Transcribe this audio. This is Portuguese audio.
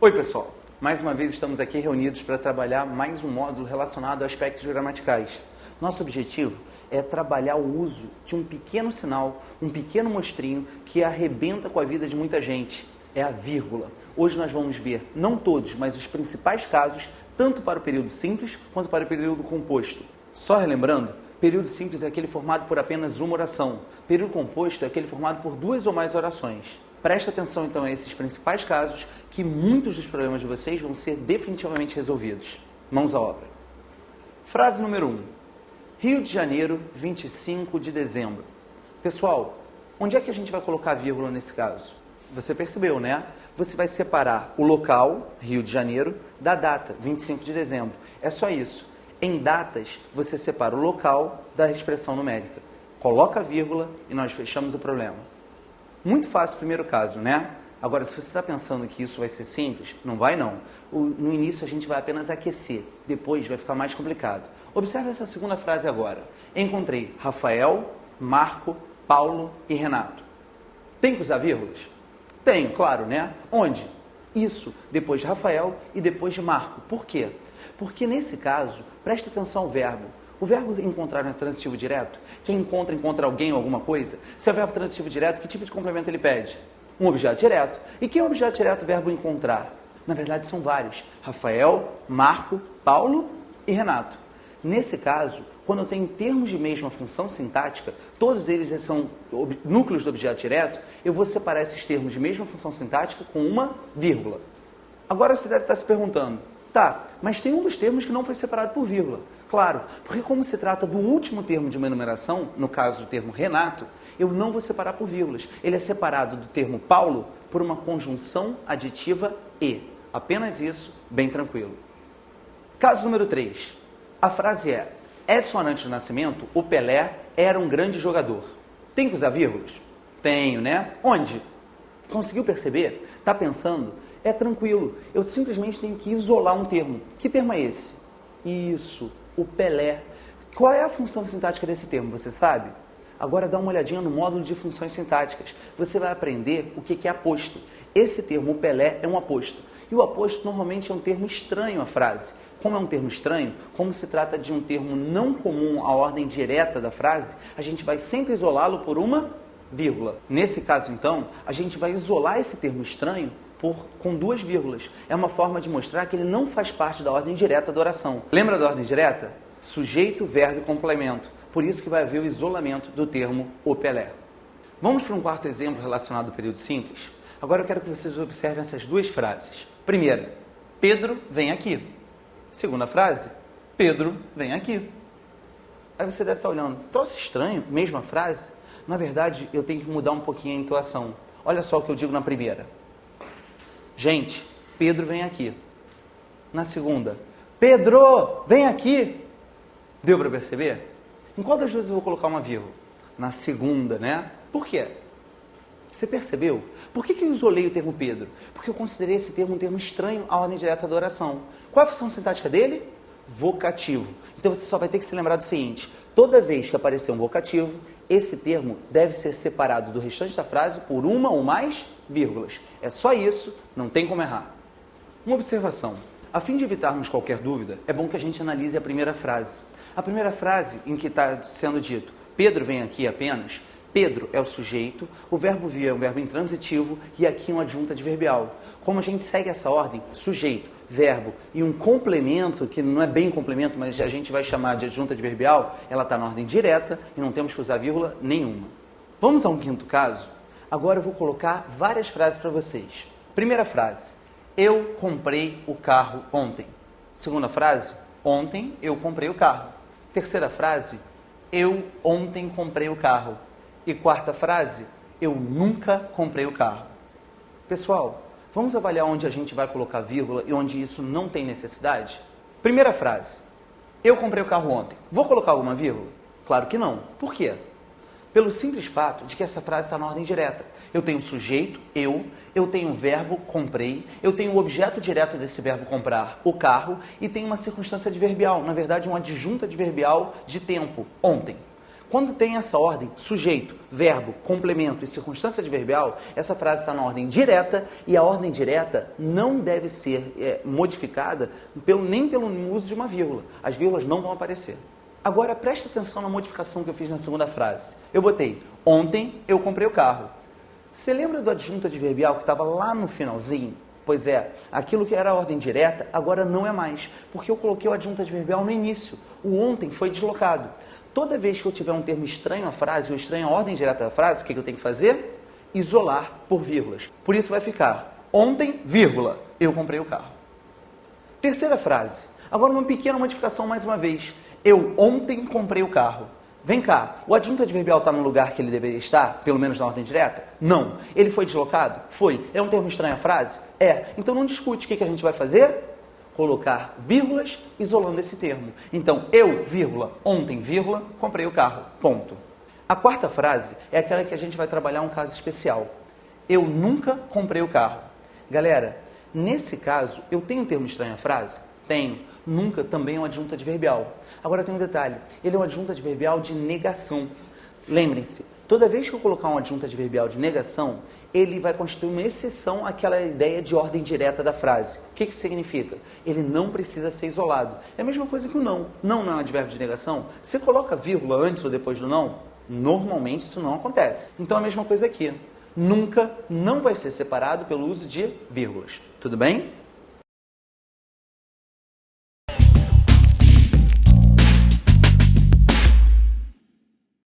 Oi pessoal, mais uma vez estamos aqui reunidos para trabalhar mais um módulo relacionado a aspectos gramaticais. Nosso objetivo é trabalhar o uso de um pequeno sinal, um pequeno mostrinho que arrebenta com a vida de muita gente, é a vírgula. Hoje nós vamos ver, não todos, mas os principais casos, tanto para o período simples quanto para o período composto. Só relembrando, período simples é aquele formado por apenas uma oração, período composto é aquele formado por duas ou mais orações. Presta atenção então a esses principais casos que muitos dos problemas de vocês vão ser definitivamente resolvidos. Mãos à obra. Frase número 1. Rio de Janeiro, 25 de dezembro. Pessoal, onde é que a gente vai colocar a vírgula nesse caso? Você percebeu, né? Você vai separar o local, Rio de Janeiro, da data, 25 de dezembro. É só isso. Em datas, você separa o local da expressão numérica. Coloca a vírgula e nós fechamos o problema. Muito fácil o primeiro caso, né? Agora, se você está pensando que isso vai ser simples, não vai não. No início a gente vai apenas aquecer, depois vai ficar mais complicado. Observe essa segunda frase agora. Encontrei Rafael, Marco, Paulo e Renato. Tem que usar vírgulas? Tenho, claro, né? Onde? Isso, depois de Rafael e depois de Marco. Por quê? Porque nesse caso, presta atenção ao verbo. O verbo encontrar é transitivo direto? Quem encontra alguém ou alguma coisa? Se é verbo transitivo direto, que tipo de complemento ele pede? Um objeto direto. E quem é o objeto direto do verbo encontrar? Na verdade são vários. Rafael, Marco, Paulo e Renato. Nesse caso, quando eu tenho termos de mesma função sintática, todos eles são núcleos do objeto direto, eu vou separar esses termos de mesma função sintática com uma vírgula. Agora você deve estar se perguntando, tá, mas tem um dos termos que não foi separado por vírgula. Claro, porque como se trata do último termo de uma enumeração, no caso o termo Renato, eu não vou separar por vírgulas. Ele é separado do termo Paulo por uma conjunção aditiva e. Apenas isso, bem tranquilo. Caso número 3. A frase é: Edson antes do nascimento, o Pelé era um grande jogador. Tem que usar vírgulas? Tenho, né? Onde? Conseguiu perceber? Tá pensando? É tranquilo. Eu simplesmente tenho que isolar um termo. Que termo é esse? Isso, o Pelé. Qual é a função sintática desse termo, você sabe? Agora dá uma olhadinha no módulo de funções sintáticas. Você vai aprender o que é aposto. Esse termo, o Pelé, é um aposto. E o aposto normalmente é um termo estranho à frase. Como é um termo estranho, como se trata de um termo não comum à ordem direta da frase, a gente vai sempre isolá-lo por uma vírgula. Nesse caso, então, a gente vai isolar esse termo estranho com duas vírgulas. É uma forma de mostrar que ele não faz parte da ordem direta da oração. Lembra da ordem direta? Sujeito, verbo e complemento. Por isso que vai haver o isolamento do termo o Pelé. Vamos para um quarto exemplo relacionado ao período simples? Agora eu quero que vocês observem essas duas frases. Primeira, Pedro vem aqui. Segunda frase, Pedro vem aqui. Aí você deve estar olhando, troço estranho, mesma frase? Na verdade, eu tenho que mudar um pouquinho a entoação. Olha só o que eu digo na primeira. Gente, Pedro vem aqui. Na segunda, Pedro, vem aqui. Deu para perceber? Em qual das duas eu vou colocar uma vírgula? Na segunda, né? Por quê? Você percebeu? Por que eu isolei o termo Pedro? Porque eu considerei esse termo um termo estranho à ordem direta da oração. Qual é a função sintática dele? Vocativo. Então você só vai ter que se lembrar do seguinte: toda vez que aparecer um vocativo, esse termo deve ser separado do restante da frase por uma ou mais vírgulas. É só isso, não tem como errar. Uma observação. A fim de evitarmos qualquer dúvida, é bom que a gente analise a primeira frase. A primeira frase em que está sendo dito Pedro vem aqui apenas, Pedro é o sujeito, o verbo vir é um verbo intransitivo e aqui uma adjunta adverbial. Como a gente segue essa ordem, sujeito, verbo e um complemento, que não é bem complemento, mas a gente vai chamar de adjunta adverbial, ela está na ordem direta e não temos que usar vírgula nenhuma. Vamos a um quinto caso? Agora eu vou colocar várias frases para vocês. Primeira frase, eu comprei o carro ontem. Segunda frase, ontem eu comprei o carro. Terceira frase, eu ontem comprei o carro. E quarta frase, eu nunca comprei o carro. Pessoal, vamos avaliar onde a gente vai colocar vírgula e onde isso não tem necessidade? Primeira frase, eu comprei o carro ontem. Vou colocar alguma vírgula? Claro que não. Por quê? Pelo simples fato de que essa frase está na ordem direta. Eu tenho o sujeito, eu tenho o verbo, comprei, eu tenho o objeto direto desse verbo comprar, o carro, e tenho uma circunstância adverbial, na verdade uma adjunta adverbial de tempo, ontem. Quando tem essa ordem, sujeito, verbo, complemento e circunstância adverbial, essa frase está na ordem direta e a ordem direta não deve ser modificada nem pelo uso de uma vírgula. As vírgulas não vão aparecer. Agora, presta atenção na modificação que eu fiz na segunda frase. Eu botei, ontem eu comprei o carro. Você lembra do adjunto adverbial que estava lá no finalzinho? Pois é, aquilo que era a ordem direta, agora não é mais, porque eu coloquei o adjunto adverbial no início. O ontem foi deslocado. Toda vez que eu tiver um termo estranho à frase ou estranho à ordem direta da frase, o que eu tenho que fazer? Isolar por vírgulas. Por isso vai ficar, ontem, vírgula, eu comprei o carro. Terceira frase. Agora uma pequena modificação mais uma vez. Eu ontem comprei o carro. Vem cá, o adjunto adverbial está no lugar que ele deveria estar, pelo menos na ordem direta? Não. Ele foi deslocado? Foi. É um termo estranho à frase? É. Então não discute. O que a gente vai fazer? Colocar vírgulas isolando esse termo. Então, eu, vírgula, ontem, vírgula, comprei o carro. Ponto. A quarta frase é aquela que a gente vai trabalhar um caso especial. Eu nunca comprei o carro. Galera, nesse caso, eu tenho um termo estranho à frase? Tenho. Nunca também é um adjunto adverbial. Agora tem um detalhe. Ele é um adjunto adverbial de negação. Lembrem-se, toda vez que eu colocar um adjunto adverbial de negação, ele vai constituir uma exceção àquela ideia de ordem direta da frase. O que isso significa? Ele não precisa ser isolado. É a mesma coisa que o não. Não é um advérbio de negação. Você coloca vírgula antes ou depois do não? Normalmente isso não acontece. Então a mesma coisa aqui. Nunca não vai ser separado pelo uso de vírgulas. Tudo bem?